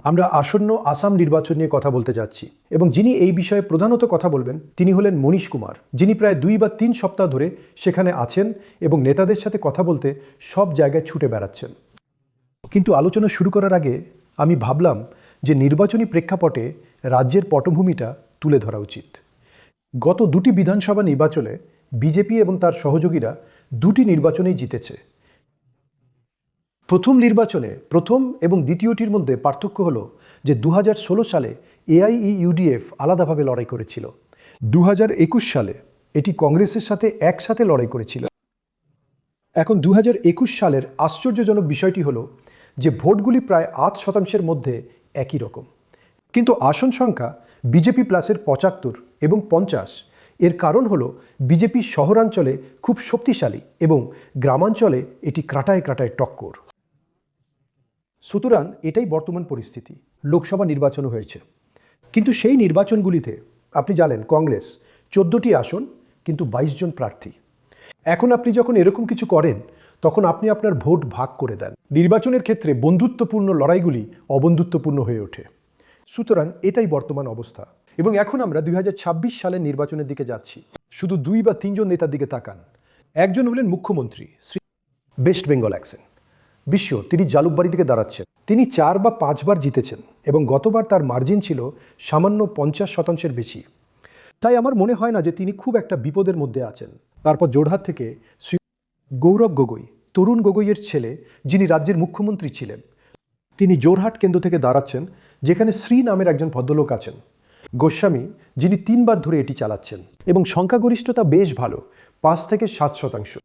আমরা আসন্ন আসাম নির্বাচন নিয়ে কথা বলতে যাচ্ছি এবং যিনি এই বিষয়ে প্রধানত কথা বলবেন তিনি হলেন মনীশ কুমার, যিনি প্রায় 2 বা 3 সপ্তাহ ধরে সেখানে আছেন এবং নেতাদের সাথে কথা বলতে সব জায়গায় ছুটে বেড়াচ্ছেন। কিন্তু আলোচনা শুরু করার আগে আমি ভাবলাম যে নির্বাচনী প্রেক্ষাপটে রাজ্যের পটভূমিটা তুলে ধরা উচিত। গত 2টি বিধানসভা নির্বাচনে বিজেপি এবং তার সহযোগীরা 2টি নির্বাচনেই জিতেছে। প্রথম নির্বাচনে প্রথম এবং দ্বিতীয়টির মধ্যে পার্থক্য হলো যে 2016 সালে এআইইউডিএফ আলাদাভাবে লড়াই করেছিল, 2021 সালে এটি কংগ্রেসের সাথে একসাথে লড়াই করেছিল। এখন 2021 সালের আশ্চর্যজনক বিষয়টি হলো যে ভোটগুলি প্রায় 8% মধ্যে একই রকম, কিন্তু আসন সংখ্যা বিজেপি প্লাসের 75 এবং 50। এর কারণ হলো বিজেপি শহরাঞ্চলে খুব শক্তিশালী এবং গ্রামাঞ্চলে এটি কাঁটায় কাঁটায় টক্কর। সুতরাং এটাই বর্তমান পরিস্থিতি। লোকসভা নির্বাচনও হয়েছে, কিন্তু সেই নির্বাচনগুলিতে আপনি জানেন কংগ্রেস 14টি আসন কিন্তু 22 জন প্রার্থী। এখন আপনি যখন এরকম কিছু করেন তখন আপনি আপনার ভোট ভাগ করে দেন। নির্বাচনের ক্ষেত্রে বন্ধুত্বপূর্ণ লড়াইগুলি অবন্ধুত্বপূর্ণ হয়ে ওঠে। সুতরাং এটাই বর্তমান অবস্থা এবং এখন আমরা 2026 সালের নির্বাচনের দিকে যাচ্ছি। শুধু 2 বা 3 জন নেতার দিকে তাকান। একজন হলেন মুখ্যমন্ত্রী শ্রী ওয়েস্ট বেঙ্গল অ্যাকসেন্ট বিশ্ব, তিনি জালুকবাড়ি থেকে দাঁড়াচ্ছেন। তিনি 4 বা 5 বার জিতেছেন এবং গতবার তার মার্জিন ছিল সামান্য 50% বেশি। তাই আমার মনে হয় না যে তিনি খুব একটা বিপদের মধ্যে আছেন। তারপর জোরহাট থেকে শ্রী গৌরব গগৈ, তরুণ গগৈয়ের ছেলে, যিনি রাজ্যের মুখ্যমন্ত্রী ছিলেন, তিনি জোরহাট কেন্দ্র থেকে দাঁড়াচ্ছেন, যেখানে শ্রী নামের একজন ভদ্রলোক আছেন। গোস্বামী, যিনি 3 বার ধরে এটি চালাচ্ছেন এবং সংখ্যাগরিষ্ঠতা বেশ ভালো, 5 থেকে 7%।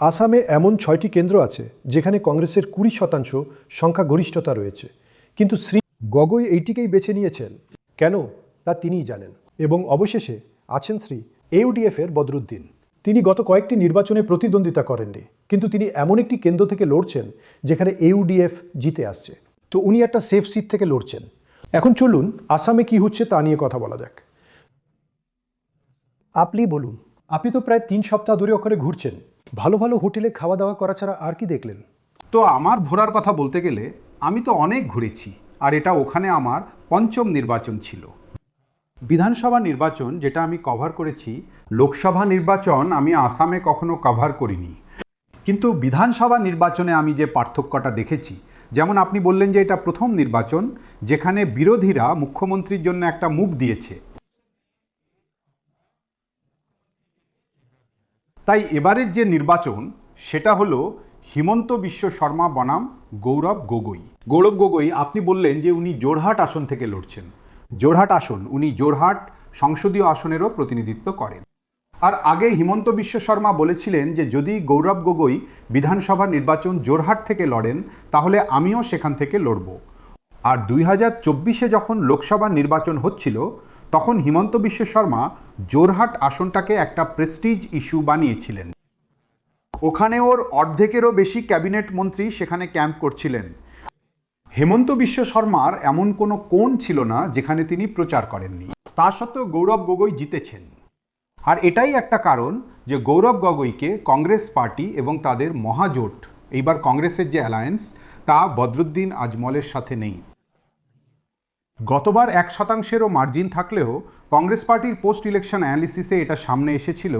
আসামে এমন 6টি কেন্দ্র আছে যেখানে কংগ্রেসের 20% সংখ্যাগরিষ্ঠতা রয়েছে, কিন্তু শ্রী গগৈ এইটিকেই বেছে নিয়েছেন। কেন তা তিনিই জানেন। এবং অবশেষে আছেন শ্রী ইউডিএফের বদরুদ্দিন। তিনি গত কয়েকটি নির্বাচনে প্রতিদ্বন্দ্বিতা করেননি, কিন্তু তিনি এমন একটি কেন্দ্র থেকে লড়ছেন যেখানে ইউডিএফ জিতে আসছে, তো উনি একটা সেফ সিট থেকে লড়ছেন। এখন চলুন আসামে কি হচ্ছে তা নিয়ে কথা বলা যাক। আপনি বলুন, আপনি তো প্রায় 3 সপ্তাহ ধরে ওখানে ঘুরছেন, ভালো ভালো হোটেলে খাওয়া দাওয়া করা ছাড়া আর কি দেখলেন? তো আমার ঘোরার কথা বলতে গেলে আমি তো অনেক ঘুরেছি, আর এটা ওখানে আমার 5ম নির্বাচন ছিল। বিধানসভা নির্বাচন যেটা আমি কভার করেছি, লোকসভা নির্বাচন আমি আসামে কখনো কভার করিনি। কিন্তু বিধানসভা নির্বাচনে আমি যে পার্থক্যটা দেখেছি, যেমন আপনি বললেন যে এটা প্রথম নির্বাচন যেখানে বিরোধীরা মুখ্যমন্ত্রীর জন্য একটা মুখ দিয়েছে, তাই এবারের যে নির্বাচন সেটা হলো হিমন্ত বিশ্ব শর্মা বনাম গৌরব গগৈ। গৌরব গগৈ, আপনি বললেন যে উনি জোরহাট আসন থেকে লড়ছেন। জোরহাট আসন, উনি জোরহাট সংসদীয় আসনেরও প্রতিনিধিত্ব করেন। আর আগে হিমন্ত বিশ্ব শর্মা বলেছিলেন যে যদি গৌরব গগৈ বিধানসভা নির্বাচন জোরহাট থেকে লড়েন তাহলে আমিও সেখান থেকে লড়ব। আর 2024-এ যখন লোকসভা নির্বাচন হচ্ছিল তখন হিমন্ত বিশ্ব শর্মা জোরহাট আসনটাকে একটা প্রেস্টিজ ইস্যু বানিয়েছিলেন। ওখানে ওর অর্ধেকেরও বেশি ক্যাবিনেট মন্ত্রী সেখানে ক্যাম্প করছিলেন। হেমন্ত বিশ্ব শর্মার এমন কোনো কোণ ছিল না যেখানে তিনি প্রচার করেননি। তা সত্ত্বেও গৌরব গগৈ জিতেছেন। আর এটাই একটা কারণ যে গৌরব গগৈকে কংগ্রেস পার্টি এবং তাদের মহাজোট, এইবার কংগ্রেসের যে অ্যালায়েন্স, তা বদরুদ্দিন আজমলের সাথে নেই। গতবার 1%-এরও মার্জিন থাকলেও কংগ্রেস পার্টির পোস্ট ইলেকশন অ্যানালিসিসে এটা সামনে এসেছিল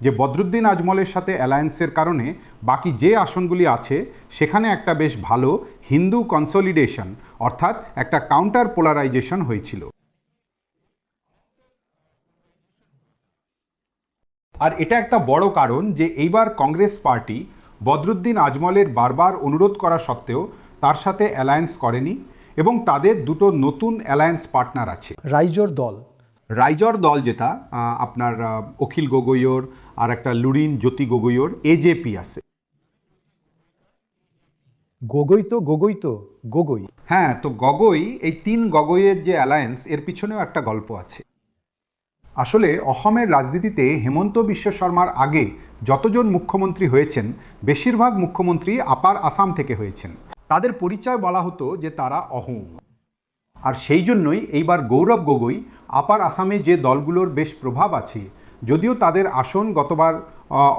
যে বদরুদ্দিন আজমলের সাথে অ্যালায়েন্সের কারণে বাকি যে আসনগুলি আছে সেখানে একটা বেশ ভালো হিন্দু কনসলিডেশন, অর্থাৎ একটা কাউন্টার পোলারাইজেশন হয়েছিল। আর এটা একটা বড় কারণ যে এইবার কংগ্রেস পার্টি বদরুদ্দিন আজমলের বারবার অনুরোধ করা সত্ত্বেও তার সাথে অ্যালায়েন্স করেনি এবং তাদের দুটো নতুন অ্যালায়েন্স পার্টনার আছে। রাইজর দল যেটা আপনার অখিল গগৈর আর একটা লুরিন জ্যোতি গগৈর এজেপি আছে। গগৈ। হ্যাঁ, তো গগৈ, এই 3 গগৈয়ের যে অ্যালায়েন্স, এর পিছনেও একটা গল্প আছে। আসলে অসমের রাজনীতিতে হেমন্ত বিশ্ব শর্মার আগে যতজন মুখ্যমন্ত্রী হয়েছেন বেশিরভাগ মুখ্যমন্ত্রী আপার আসাম থেকে হয়েছেন। তাদের পরিচয় বলা হতো যে তারা অহোম। আর সেই জন্যই এইবার গৌরব গগৈ আপার আসামে যে দলগুলোর বেশ প্রভাব আছে, যদিও তাদের আসন গতবার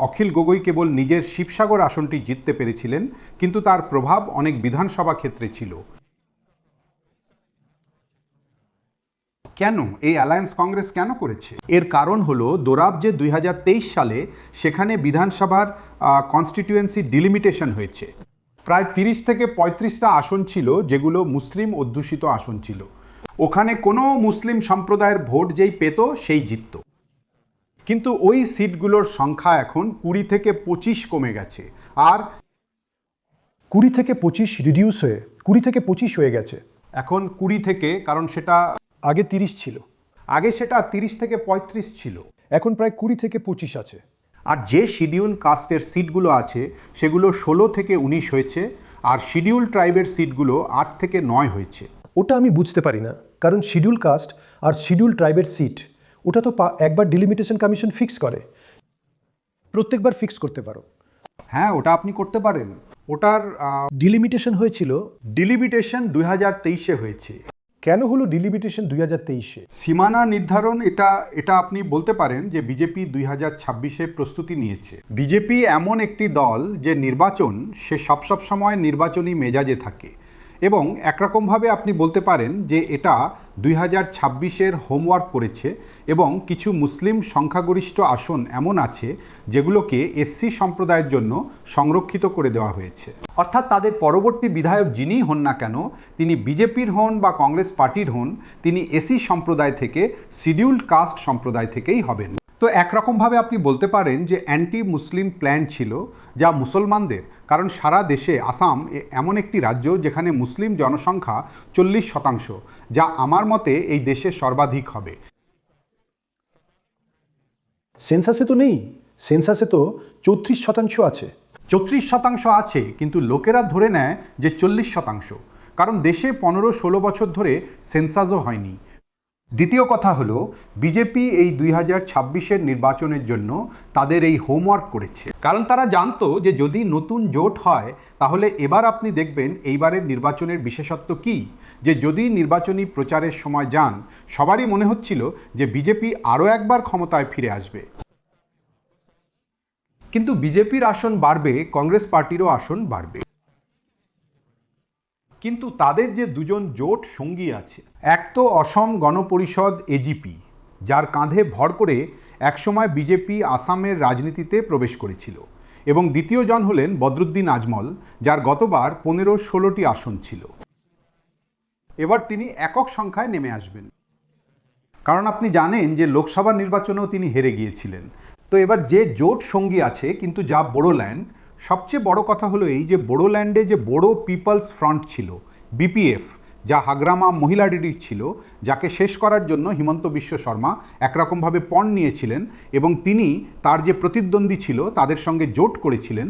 অখিল গগৈ কেবল নিজের শিবসাগর আসনটি জিততে পেরেছিলেন, কিন্তু তার প্রভাব অনেক বিধানসভা ক্ষেত্রে ছিল। কেন এই অ্যালায়েন্স কংগ্রেস কেন করেছে? এর কারণ হলো দোরাব যে 2023 সালে সেখানে বিধানসভার কনস্টিটিউয়েন্সি ডিলিমিটেশন হয়েছে। প্রায় 30 থেকে 35টা আসন ছিল যেগুলো মুসলিম অধ্যুষিত আসন ছিল। ওখানে কোনো মুসলিম সম্প্রদায়ের ভোট যেই পেত সেই জিতত। কিন্তু ওই সিটগুলোর সংখ্যা এখন 20 থেকে 25 কমে গেছে। আর 20 থেকে 25 রিডিউস হয়ে 20 থেকে 25 হয়ে গেছে। এখন 20 থেকে, কারণ সেটা আগে 30 ছিল, আগে সেটা 30 থেকে 35 ছিল। এখন প্রায় 20 থেকে 25 আছে। আর যে শিডিউল কাস্টের সিটগুলো আছে সেগুলো 16 থেকে 19 হয়েছে, আর শিডিউল ট্রাইবের সিটগুলো 8 থেকে 9 হয়েছে। ওটা আমি বুঝতে পারি না, কারণ শিডিউল কাস্ট আর শিডিউল ট্রাইবের সিট ওটা তো একবার ডিলিমিটেশন কমিশন ফিক্স করে, প্রত্যেকবার ফিক্স করতে পারো। হ্যাঁ, ওটা আপনি করতে পারেন। ওটার ডিলিমিটেশন হয়েছিল, ডিলিমিটেশন 2023-এ হয়েছে। কেন হলো ডিলিমিটেশন 2023-এ? সীমানা নির্ধারণ, এটা আপনি বলতে পারেন যে বিজেপি 2026-এ প্রস্তুতি নিয়েছে। বিজেপি এমন একটি দল যে নির্বাচন সে সব সময় নির্বাচনী মেজাজে থাকে, এবং একরকমভাবে আপনি বলতে পারেন যে এটা 2026-এর হোমওয়ার্ক করেছে, এবং কিছু মুসলিম সংখ্যাগরিষ্ঠ আসন এমন আছে যেগুলোকে এসসি সম্প্রদায়ের জন্য সংরক্ষিত করে দেওয়া হয়েছে। অর্থাৎ তাদের পরবর্তী বিধায়ক যিনিই হন না কেন, তিনি বিজেপির হন বা কংগ্রেস পার্টির হন, তিনি এসসি সম্প্রদায় থেকে, শিডিউলড কাস্ট সম্প্রদায় থেকেই হবেন। তো একরকমভাবে আপনি বলতে পারেন যে অ্যান্টি মুসলিম প্ল্যান ছিল যা মুসলমানদের, কারণ সারা দেশে আসাম এমন একটি রাজ্য যেখানে মুসলিম জনসংখ্যা 40%, যা আমার মতে এই দেশে সর্বাধিক হবে। সেন্সাসে তো নেই, সেন্সাসে তো 34% আছে। 34% আছে, কিন্তু লোকেরা ধরে নেয় যে 40%, কারণ দেশে 15-16 বছর ধরে সেন্সাসও হয়নি। দ্বিতীয় কথা হলো, বিজেপি এই 2026-এর নির্বাচনের জন্য তাদের এই হোমওয়ার্ক করেছে, কারণ তারা জানতো যে যদি নতুন জোট হয় তাহলে এবার আপনি দেখবেন এইবারের নির্বাচনের বিশেষত্ব কি, যে যদি নির্বাচনী প্রচারের সময় যান সবারই মনে হচ্ছিল যে বিজেপি আরও একবার ক্ষমতায় ফিরে আসবে। কিন্তু বিজেপির আসন বাড়বে, কংগ্রেস পার্টিরও আসন বাড়বে। কিন্তু তাদের যে দুজন জোট সঙ্গী আছে, এক তো অসম গণপরিষদ এজিপি, যার কাঁধে ভর করে একসময় বিজেপি আসামের রাজনীতিতে প্রবেশ করেছিল, এবং দ্বিতীয় জন হলেন বদরুদ্দিন আজমল, যার গতবার 15-16টি আসন ছিল। এবার তিনি একক সংখ্যায় নেমে আসবেন, কারণ আপনি জানেন যে লোকসভা নির্বাচনেও তিনি হেরে গিয়েছিলেন। তো এবার যে জোট সঙ্গী আছে, কিন্তু যা বোডোল্যান্ড, সবচেয়ে বড় কথা হলো এই যে বোডোল্যান্ডে যে বড়ো পিপলস ফ্রন্ট ছিল, বিপিএফ, যা হাগ্রামা মহিলাডির ছিল, যাকে শেষ করার জন্য হিমন্ত বিশ্ব শর্মা একরকমভাবে পণ নিয়েছিলেন, এবং তিনি তার যে প্রতিদ্বন্দ্বী ছিল তাদের সঙ্গে জোট করেছিলেন।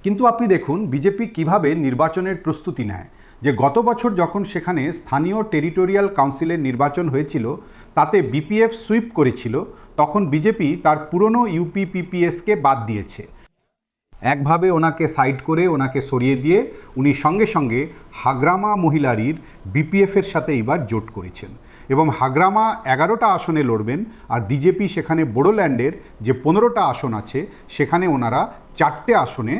কিন্তু আপনি দেখুন বিজেপি কিভাবে নির্বাচনের প্রস্তুতি নেয়, যে গত বছর যখন সেখানে স্থানীয় টেরিটোরিয়াল কাউন্সিলের নির্বাচন হয়েছিল, তাতে বিপিএফ সুইপ করেছিল, তখন বিজেপি তার পুরনো ইউপিপিপিএসকে বাদ দিয়েছে। একভাবে ওনাকে সাইড করে, ওনাকে সরিয়ে দিয়ে উনি সঙ্গে সঙ্গে হাগ্রামা মহিলারির বিপিএফের সাথে এবার জোট করেছেন, এবং হাগ্রামা 11টা আসনে লড়বেন, আর বিজেপি সেখানে বোডোল্যান্ডের যে 15টা আসন আছে সেখানে ওনারা 4টে আসনে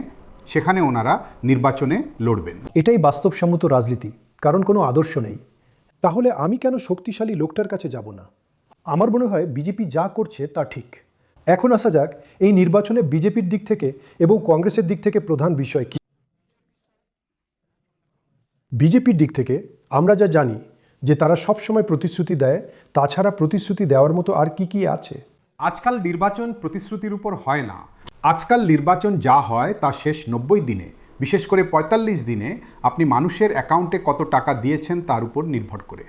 সেখানে ওনারা নির্বাচনে লড়বেন। এটাই বাস্তবসম্মত রাজনীতি, কারণ কোনো আদর্শ নেই। তাহলে আমি কেন শক্তিশালী লোকটার কাছে যাব না? আমার মনে হয় বিজেপি যা করছে তা ঠিক। এখন আসা যাক এই নির্বাচনে বিজেপির দিক থেকে এবং কংগ্রেসের দিক থেকে প্রধান বিষয় কি। বিজেপির দিক থেকে আমরা যা জানি যে তারা সবসময় প্রতিশ্রুতি দেয়, তাছাড়া প্রতিশ্রুতি দেওয়ার মতো আর কি কি আছে? আজকাল নির্বাচন প্রতিশ্রুতির উপর হয় না। আজকাল নির্বাচন যা হয় তা শেষ 90 দিনে, বিশেষ করে 45 দিনে আপনি মানুষের অ্যাকাউন্টে কত টাকা দিয়েছেন তার উপর নির্ভর করে।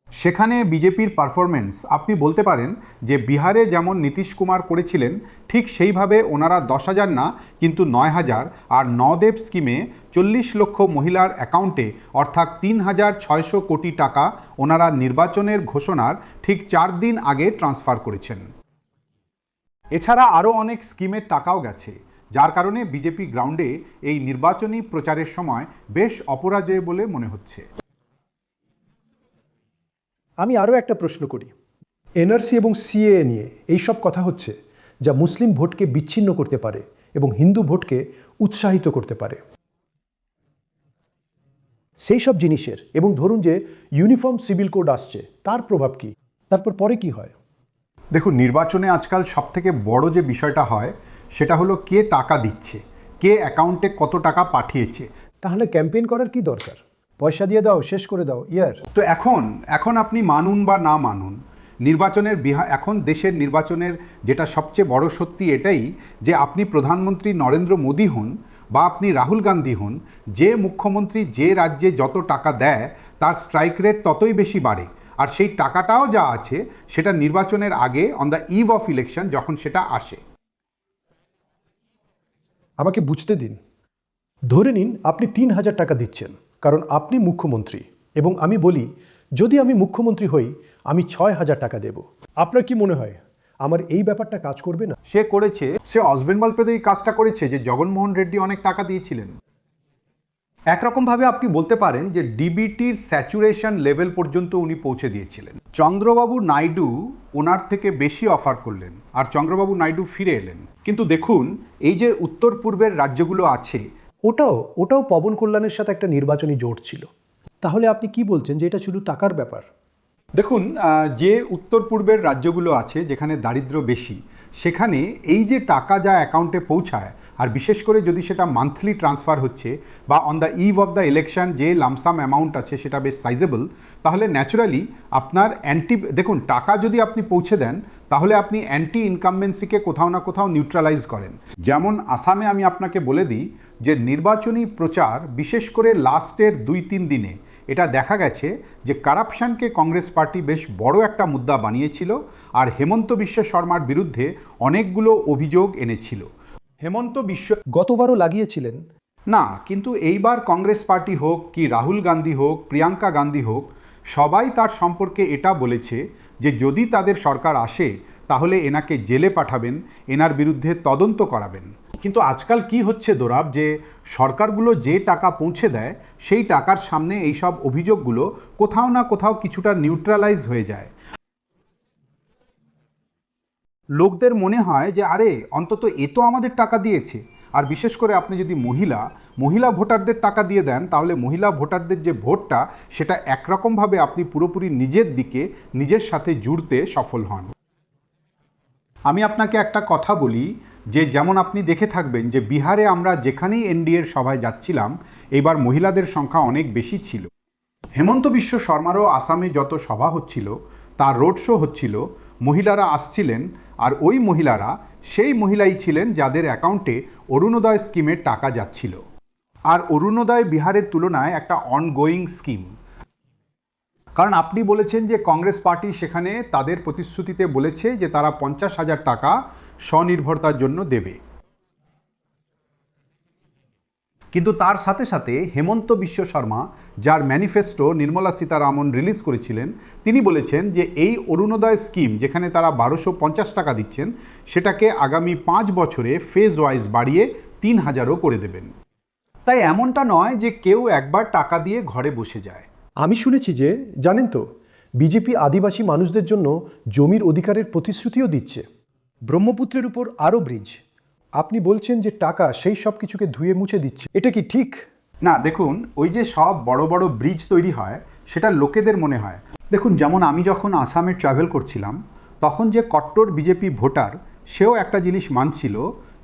সেখানে বিজেপির পারফরমেন্স আপনি বলতে পারেন যে বিহারে যেমন নীতিশ কুমার করেছিলেন, ঠিক সেইভাবে ওনারা 10,000 না কিন্তু 9,000, আর নদেব স্কিমে 40 লক্ষ মহিলার অ্যাকাউন্টে অর্থাৎ 3,600 কোটি টাকা ওনারা নির্বাচনের ঘোষণার ঠিক 4 দিন আগে ট্রান্সফার করেছেন। এছাড়া আরও অনেক স্কিমের টাকাও গেছে, যার কারণে বিজেপি গ্রাউন্ডে এই নির্বাচনী প্রচারের সময় বেশ অপরাজয় বলে মনে হচ্ছে। আমি আরও একটা প্রশ্ন করি। এনআরসি এবং সিএএ নিয়ে এইসব কথা হচ্ছে, যা মুসলিম ভোটকে বিচ্ছিন্ন করতে পারে এবং হিন্দু ভোটকে উৎসাহিত করতে পারে। সেই সব জিনিসের, এবং ধরুন যে ইউনিফর্ম সিভিল কোড আসছে, তার প্রভাব কি? তারপর পরে কি হয়? দেখুন, নির্বাচনে আজকাল সবথেকে বড় যে বিষয়টা হয় সেটা হলো কে টাকা দিচ্ছে, কে অ্যাকাউন্টে কত টাকা পাঠিয়েছে। তাহলে ক্যাম্পেইন করার কি দরকার? পয়সা দিয়ে দাও, শেষ করে দাও, ইয়ার। তো এখন আপনি মানুন বা না মানুন, নির্বাচনের এখন দেশের নির্বাচনের যেটা সবচেয়ে বড় সত্যি এটাই যে আপনি প্রধানমন্ত্রী নরেন্দ্র মোদী হন বা আপনি রাহুল গান্ধী হন, যে মুখ্যমন্ত্রী যে রাজ্যে যত টাকা দেয় তার স্ট্রাইক রেট ততই বেশি বাড়ে। আর সেই টাকাটাও যা আছে সেটা নির্বাচনের আগে on the eve of election যখন সেটা আসে। আমাকে বুঝতে দিন। ধরে নিন আপনি 3,000 টাকা দিচ্ছেন কারণ আপনি মুখ্যমন্ত্রী, এবং আমি বলি যদি আমি মুখ্যমন্ত্রী হই আমি 6,000 টাকা দেব। আপনার কি মনে হয় আমার এই ব্যাপারটা কাজ করবে না? সে করেছে, সে অজবেনবাল পেতে এই কাজটা করেছে যে জগনমোহন রেড্ডি অনেক টাকা দিয়েছিলেন। একরকমভাবে আপনি বলতে পারেন যে ডিবিটির স্যাচুরেশন লেভেল পর্যন্ত উনি পৌঁছে দিয়েছিলেন। চন্দ্রবাবু নাইডু ওনার থেকে বেশি অফার করলেন আর চন্দ্রবাবু নাইডু ফিরে এলেন। কিন্তু দেখুন, এই যে উত্তর পূর্বের রাজ্যগুলো আছে, ওটাও পবন কল্যাণের সাথে একটা নির্বাচনী জোট ছিল। তাহলে আপনি কি বলছেন যে এটা শুধু টাকার ব্যাপার? দেখুন, যে উত্তর পূর্বের রাজ্যগুলো আছে যেখানে দারিদ্র্য বেশি, সেখানে এই যে টাকা যা অ্যাকাউন্টে পৌঁছায়, আর বিশেষ করে যদি সেটা মান্থলি ট্রান্সফার হচ্ছে বা on the eve of the election যে লামসাম অ্যামাউন্ট আছে সেটা বেশ সাইজেবল, তাহলে ন্যাচুরালি আপনার দেখুন, টাকা যদি আপনি পৌঁছে দেন তাহলে আপনি অ্যান্টি ইনকামবেন্সিকে কোথাও না কোথাও নিউট্রালাইজ করেন। যেমন আসামে আমি আপনাকে বলে দিই যে নির্বাচনী প্রচার বিশেষ করে লাস্টের 2-3 দিনে এটা দেখা গেছে যে কারাপশনকে কংগ্রেস পার্টি বেশ বড় একটা মুদ্দা বানিয়েছিল আর হেমন্ত বিশ্ব শর্মার বিরুদ্ধে অনেকগুলো অভিযোগ এনেছিল। হেমন্ত বিশ্ব গতবারও লাগিয়েছিলেন। না, কিন্তু এইবার কংগ্রেস পার্টি হোক কি রাহুল গান্ধী হোক, প্রিয়াঙ্কা গান্ধী হোক, সবাই তার সম্পর্কে এটা বলেছে যে যদি তাদের সরকার আসে তাহলে এনাকে জেলে পাঠাবেন, এনার বিরুদ্ধে তদন্ত করাবেন। কিন্তু আজকাল কি হচ্ছে দোরাব, যে সরকারগুলো যে টাকা পৌঁছে দেয় সেই টাকার সামনে এইসব অভিযোগগুলো কোথাও না কোথাও কিছুটা নিউট্রালাইজ হয়ে যায়। লোকদের মনে হয় যে আরে অন্তত এ তো আমাদের টাকা দিয়েছে। আর বিশেষ করে আপনি যদি মহিলা ভোটারদের টাকা দিয়ে দেন তাহলে মহিলা ভোটারদের যে ভোটটা সেটা একরকমভাবে আপনি পুরোপুরি নিজের দিকে নিজের সাথে জুড়তে সফল হন। আমি আপনাকে একটা কথা বলি যে যেমন আপনি দেখে থাকবেন যে বিহারে আমরা যেখানেই এনডিএর সভায় যাচ্ছিলাম এবার মহিলাদের সংখ্যা অনেক বেশি ছিল। হেমন্ত বিশ্ব শর্মারও আসামে যত সভা হচ্ছিল, তার রোড শো হচ্ছিল, মহিলারা আসছিলেন, আর ওই মহিলারা সেই মহিলাই ছিলেন যাদের অ্যাকাউন্টে অরুণোদয় স্কিমের টাকা যাচ্ছিল। আর অরুণোদয় বিহারের তুলনায় একটা অনগোয়িং স্কিম, কারণ আপনি বলেছেন যে কংগ্রেস পার্টি সেখানে তাদের প্রতিশ্রুতিতে বলেছে যে তারা 50,000 টাকা স্বনির্ভরতার জন্য দেবে। কিন্তু তার সাথে সাথে হেমন্ত বিশ্ব শর্মা, যার ম্যানিফেস্টো নির্মলা সীতারামন রিলিজ করেছিলেন, তিনি বলেছেন যে এই অরুণোদয় স্কিম যেখানে তারা 1250 টাকা দিচ্ছেন সেটাকে আগামী 5 বছরে ফেজ ওয়াইজ বাড়িয়ে 3,000ও করে দেবেন। তাই এমনটা নয় যে কেউ একবার টাকা দিয়ে ঘরে বসে যায়। আমি শুনেছি যে, জানেন তো, বিজেপি আদিবাসী মানুষদের জন্য জমির অধিকারের প্রতিশ্রুতিও দিচ্ছে। ব্রহ্মপুত্রের উপর আরও ব্রিজ। আপনি বলছেন যে টাকা সেই সব কিছুকে ধুয়ে মুছে দিচ্ছে, এটা কি ঠিক? না, দেখুন, ওই যে সব বড় বড় ব্রিজ তৈরি হয় সেটা লোকেদের মনে হয়। দেখুন, যেমন আমি যখন আসামে ট্রাভেল করছিলাম তখন যে কট্টর বিজেপি ভোটার, সেও একটা জিনিস মানছিল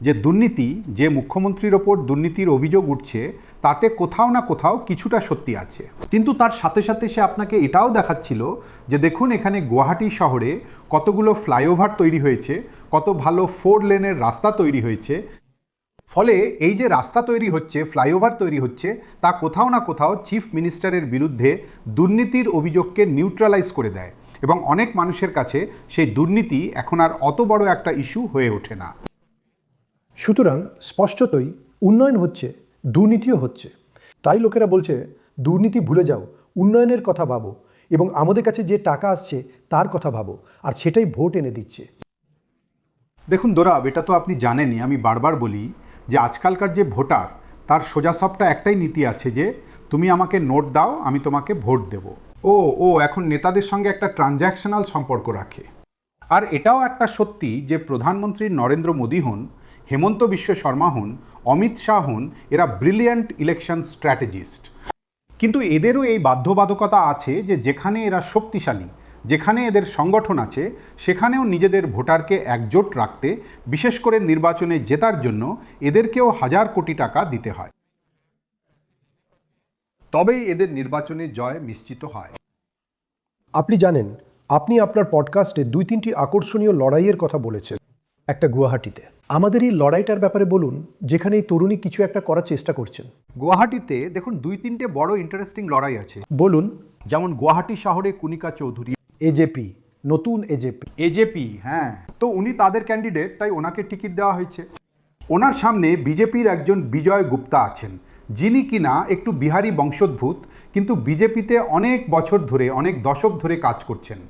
যে দুর্নীতি, যে মুখ্যমন্ত্রীর ওপর দুর্নীতির অভিযোগ উঠছে তাতে কোথাও না কোথাও কিছুটা সত্যি আছে। কিন্তু তার সাথে সাথে সে আপনাকে এটাও দেখাচ্ছিল যে দেখুন এখানে গুয়াহাটি শহরে কতগুলো ফ্লাইওভার তৈরি হয়েছে, কত ভালো 4 লেনের রাস্তা তৈরি হয়েছে। ফলে এই যে রাস্তা তৈরি হচ্ছে, ফ্লাইওভার তৈরি হচ্ছে, তা কোথাও না কোথাও চিফ মিনিস্টারের বিরুদ্ধে দুর্নীতির অভিযোগকে নিউট্রালাইজ করে দেয় এবং অনেক মানুষের কাছে সেই দুর্নীতি এখন আর অত বড় একটা ইস্যু হয়ে ওঠে না। সুতরাং স্পষ্টতই উন্নয়ন হচ্ছে, দুর্নীতিও হচ্ছে। তাই লোকেরা বলছে দুর্নীতি ভুলে যাও, উন্নয়নের কথা ভাবো, এবং আমাদের কাছে যে টাকা আসছে তার কথা ভাবো, আর সেটাই ভোট এনে দিচ্ছে। দেখুন দোরাব, এটা তো আপনি জানেনই, আমি বারবার বলি যে আজকালকার যে ভোটার, তার সোজাসাপটা একটাই নীতি আছে যে তুমি আমাকে নোট দাও, আমি তোমাকে ভোট দেব। ও এখন নেতাদের সঙ্গে একটা ট্রানজ্যাকশনাল সম্পর্ক রাখে। আর এটাও একটা সত্যি যে প্রধানমন্ত্রী নরেন্দ্র মোদী হন, হেমন্ত বিশ্ব শর্মা হন, অমিত শাহ হন, এরা ব্রিলিয়ান্ট ইলেকশন স্ট্র্যাটেজিস্ট। কিন্তু এদেরও এই বাধ্যবাধকতা আছে যে যেখানে এরা শক্তিশালী, যেখানে এদের সংগঠন আছে, সেখানেও নিজেদের ভোটারকে একজোট রাখতে, বিশেষ করে নির্বাচনে জেতার জন্য এদেরকেও হাজার কোটি টাকা দিতে হয়। তবেই এদের নির্বাচনে জয় নিশ্চিত হয়। আপনি জানেন, আপনি আপনার পডকাস্টে 2-3টি আকর্ষণীয় লড়াইয়ের কথা বলেছেন। একটা গুয়াহাটিতে। আমাদের এই লড়াইটার ব্যাপারে বলুন, যেখানে এই তরুণী কিছু একটা করার চেষ্টা করছেন। গুয়াহাটিতে দেখুন 2-3টে বড় ইন্টারেস্টিং লড়াই আছে। বলুন। যেমন গুয়াহাটি শহরে কুনিকা চৌধুরী, এজেপি, নতুন এজেপি, হ্যাঁ, তো উনি তাদের ক্যান্ডিডেট, তাই ওনাকে টিকিট দেওয়া হয়েছে। ওনার সামনে বিজেপির একজন বিজয় গুপ্তা আছেন, যিনি কিনা একটু বিহারি বংশোদ্ভূত, কিন্তু বিজেপিতে অনেক বছর ধরে, অনেক দশক ধরে কাজ করছেন।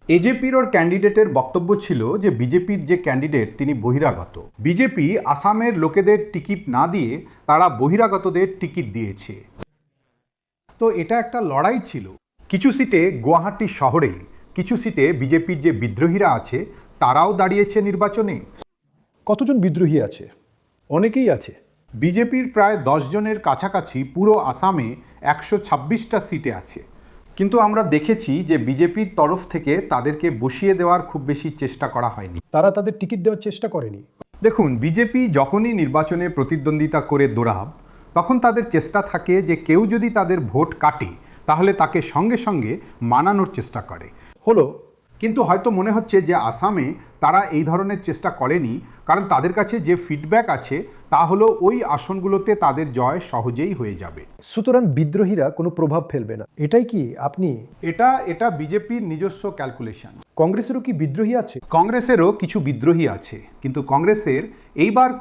এজেপির ওর ক্যান্ডিডেটের বক্তব্য ছিল যে বিজেপির যে ক্যান্ডিডেট তিনি বহিরাগত। বিজেপি আসামের লোকেদের টিকিট না দিয়ে তারা বহিরাগতদের টিকিট দিয়েছে। তো এটা একটা লড়াই ছিল। কিছু সিটে গুয়াহাটি শহরে, কিছু সিটে বিজেপির যে বিদ্রোহীরা আছে তারাও দাঁড়িয়েছে নির্বাচনে। কতজন বিদ্রোহী আছে? অনেকেই আছে। বিজেপির প্রায় 10 জনের কাছাকাছি পুরো আসামে 126টা সিটে আছে। কিন্তু আমরা দেখেছি যে বিজেপির তরফ থেকে তাদেরকে বসিয়ে দেওয়ার খুব বেশি চেষ্টা করা হয়নি। তারা তাদের টিকিট দেওয়ার চেষ্টা করেনি। দেখুন, বিজেপি যখনই নির্বাচনে প্রতিদ্বন্দ্বিতা করে দৌড়াব, তখন তাদের চেষ্টা থাকে যে কেউ যদি তাদের ভোট কাটে তাহলে তাকে সঙ্গে সঙ্গে মানানোর চেষ্টা করে। হলো। কিন্তু হয়তো মনে হচ্ছে যে আসামে তারা এই ধরনের চেষ্টা করেনি, কারণ তাদের কাছে যে ফিডব্যাক আছে তা হলো ওই আসনগুলোতে তাদের জয় সহজেই হয়ে যাবে। সুতরাং বিদ্রোহীরা কোনো প্রভাব ফেলবে না, এটাই কি আপনি? এটা বিজেপির নিজস্ব ক্যালকুলেশন। কংগ্রেসেরও কি বিদ্রোহী আছে? কংগ্রেসেরও কিছু বিদ্রোহী আছে, কিন্তু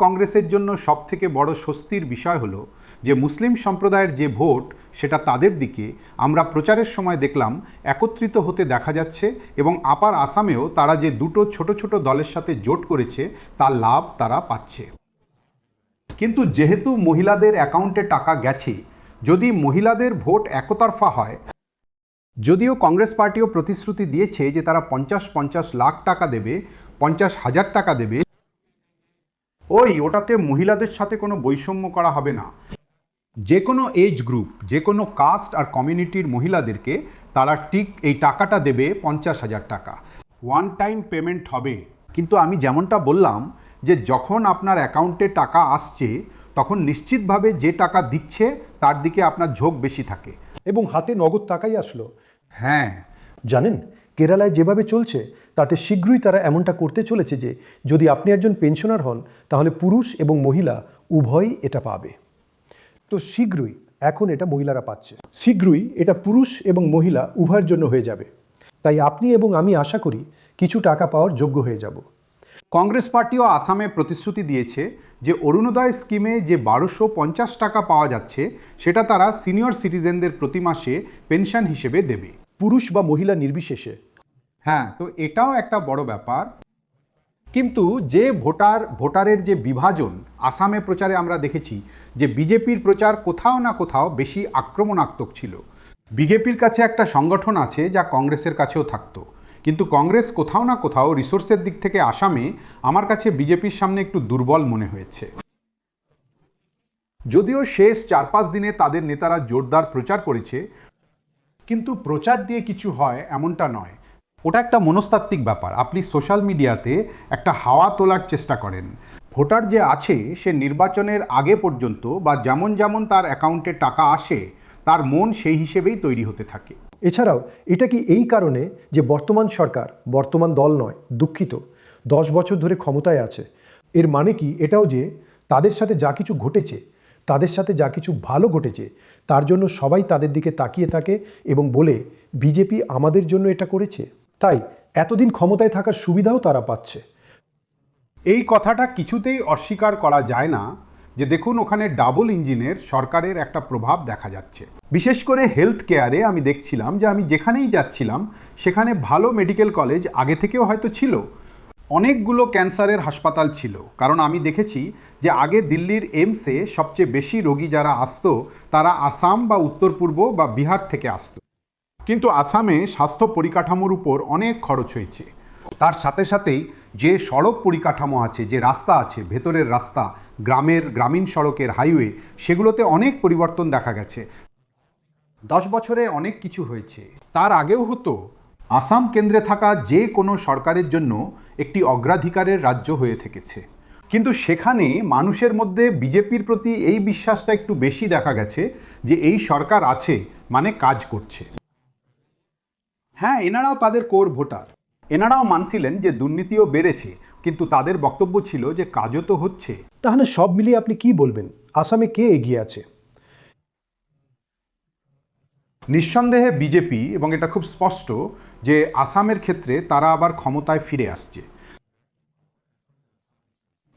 কংগ্রেসের জন্য সবথেকে বড় স্বস্তির বিষয় হলো যে মুসলিম সম্প্রদায়ের যে ভোট সেটা তাদের দিকে। আমরা প্রচারের সময় দেখলাম একত্রিত হতে দেখা যাচ্ছে, এবং আপার আসামেও তারা যে দুটো ছোট ছোট দলের সাথে জোট করেছে তার লাভ তারা পাচ্ছে। কিন্তু যেহেতু মহিলাদের অ্যাকাউন্টে টাকা গেছে, যদি মহিলাদের ভোট একতরফা হয়, যদিও কংগ্রেস পার্টিও প্রতিশ্রুতি দিয়েছে যে তারা 50 লাখ টাকা দেবে, 50,000 টাকা দেবে, ওটাতে মহিলাদের সাথে কোনো বৈষম্য করা হবে না। যে কোনো এজ গ্রুপ, যে কোনো কাস্ট আর কমিউনিটির মহিলাদেরকে তারা ঠিক এই টাকাটা দেবে, 50,000 টাকা। ওয়ান টাইম পেমেন্ট হবে। কিন্তু আমি যেমনটা বললাম যে যখন আপনার অ্যাকাউন্টে টাকা আসছে, তখন নিশ্চিতভাবে যে টাকা দিচ্ছে তার দিকে আপনার ঝোঁক বেশি থাকে। এবং হাতে নগদ টাকাই আসলো। হ্যাঁ, জানেন, কেরালায় যেভাবে চলছে তাতে শীঘ্রই তারা এমনটা করতে চলেছে যে যদি আপনি একজন পেনশনার হন তাহলে পুরুষ এবং মহিলা উভয়ই এটা পাবে। তো শীঘ্রই, এখন এটা মহিলারা পাচ্ছে, শীঘ্রই এটা পুরুষ এবং মহিলা উভয়ের জন্য হয়ে যাবে। তাই আপনি এবং আমি আশা করি কিছু টাকা পাওয়ার যোগ্য হয়ে যাব। কংগ্রেস পার্টিও আসামে প্রতিশ্রুতি দিয়েছে যে অরুণোদয় স্কিমে যে 1250 টাকা পাওয়া যাচ্ছে সেটা তারা সিনিয়র সিটিজেনদের প্রতি মাসে পেনশন হিসেবে দেবে, পুরুষ বা মহিলা নির্বিশেষে। হ্যাঁ, তো এটাও একটা বড় ব্যাপার। কিন্তু যে ভোটারের যে বিভাজন আসামে প্রচারে আমরা দেখেছি যে বিজেপির প্রচার কোথাও না কোথাও বেশি আক্রমণাত্মক ছিল। বিজেপির কাছে একটা সংগঠন আছে যা কংগ্রেসের কাছেও থাকতো, কিন্তু কংগ্রেস কোথাও না কোথাও রিসোর্সের দিক থেকে আসামে আমার কাছে বিজেপির সামনে একটু দুর্বল মনে হয়েছে। যদিও শেষ 4-5 দিনে তাদের নেতারা জোরদার প্রচার করেছে, কিন্তু প্রচার দিয়ে কিছু হয় এমনটা নয়। ওটা একটা মনস্তাত্ত্বিক ব্যাপার। আপনি সোশ্যাল মিডিয়াতে একটা হাওয়া তোলার চেষ্টা করেন। ভোটার যে আছে সে নির্বাচনের আগে পর্যন্ত বা যেমন যেমন তার অ্যাকাউন্টে টাকা আসে তার মন সেই হিসেবেই তৈরি হতে থাকে। এছাড়াও এটা কি এই কারণে যে বর্তমান সরকার, বর্তমান দল নয়, দুঃখিত, 10 বছর ধরে ক্ষমতায় আছে, এর মানে কি এটাও যে তাদের সাথে যা কিছু ঘটেছে, তাদের সাথে যা কিছু ভালো ঘটেছে তার জন্য সবাই তাদের দিকে তাকিয়ে থাকে এবং বলে বিজেপি আমাদের জন্য এটা করেছে, তাই এতদিন ক্ষমতায় থাকার সুবিধাও তারা পাচ্ছে। এই কথাটা কিছুতেই অস্বীকার করা যায় না যে দেখুন ওখানে ডাবল ইঞ্জিনের সরকারের একটা প্রভাব দেখা যাচ্ছে। বিশেষ করে হেলথ কেয়ারে আমি দেখছিলাম যে আমি যেখানেই যাচ্ছিলাম সেখানে ভালো মেডিকেল কলেজ আগে থেকেও হয়তো ছিল, অনেকগুলো ক্যান্সারের হাসপাতাল ছিল। কারণ আমি দেখেছি যে আগে দিল্লির এইমসে সবচেয়ে বেশি রোগী যারা আসতো তারা আসাম বা উত্তর পূর্ব বা বিহার থেকে আসতো, কিন্তু আসামে স্বাস্থ্য পরিকাঠামোর উপর অনেক খরচ হয়েছে। তার সাথে সাথেই যে সড়ক পরিকাঠামো আছে, যে রাস্তা আছে, ভেতরের রাস্তা, গ্রামীণ সড়কের হাইওয়ে, সেগুলোতে অনেক পরিবর্তন দেখা গেছে। 10 বছরে অনেক কিছু হয়েছে, তার আগেও হতো। আসাম কেন্দ্রে থাকা যে কোনো সরকারের জন্য একটি অগ্রাধিকারের রাজ্য হয়ে থেকেছে, কিন্তু সেখানে মানুষের মধ্যে বিজেপির প্রতি এই বিশ্বাসটা একটু বেশি দেখা গেছে যে এই সরকার আছে মানে কাজ করছে। হ্যাঁ, এনারাও তাদের কোর ভোটার, এনারাও মানছিলেন যে দুর্নীতিও বেড়েছে, কিন্তু তাদের বক্তব্য ছিল যে কাজও তো হচ্ছে। তাহলে সব মিলিয়ে আপনি কি বলবেন, আসামে কে এগিয়ে আছে? নিঃসন্দেহে বিজেপি, এবং এটা খুব স্পষ্ট যে আসামের ক্ষেত্রে তারা আবার ক্ষমতায় ফিরে আসছে।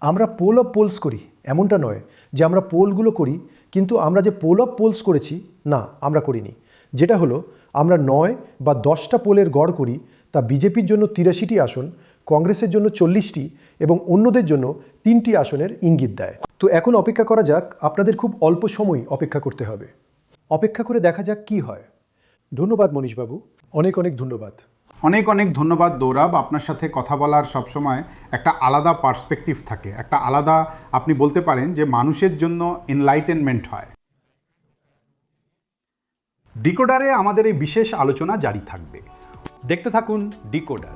আমরা পোল অফ পোলস করি এমনটা নয় যে আমরা পোলগুলো করি, কিন্তু আমরা যে পোল অফ পোলস করেছি না, আমরা করিনি। যেটা হলো আমরা 9 বা 10টা পোলের গড় করি, তা বিজেপির জন্য 83টি আসন, কংগ্রেসের জন্য 40টি এবং অন্যদের জন্য 3টি আসনের ইঙ্গিত দেয়। তো এখন অপেক্ষা করা যাক, আপনাদের খুব অল্প সময় অপেক্ষা করতে হবে। অপেক্ষা করে দেখা যাক কি হয়। ধন্যবাদ মনীশবাবু, অনেক অনেক ধন্যবাদ। অনেক অনেক ধন্যবাদ দৌরাব। আপনার সাথে কথা বলার সবসময় একটা আলাদা পার্সপেক্টিভ থাকে, একটা আলাদা, আপনি বলতে পারেন যে মানুষের জন্য এনলাইটেনমেন্ট হয়। ডিকোডারে আমাদের এই বিশেষ আলোচনা জারি থাকবে, দেখতে থাকুন ডিকোডার।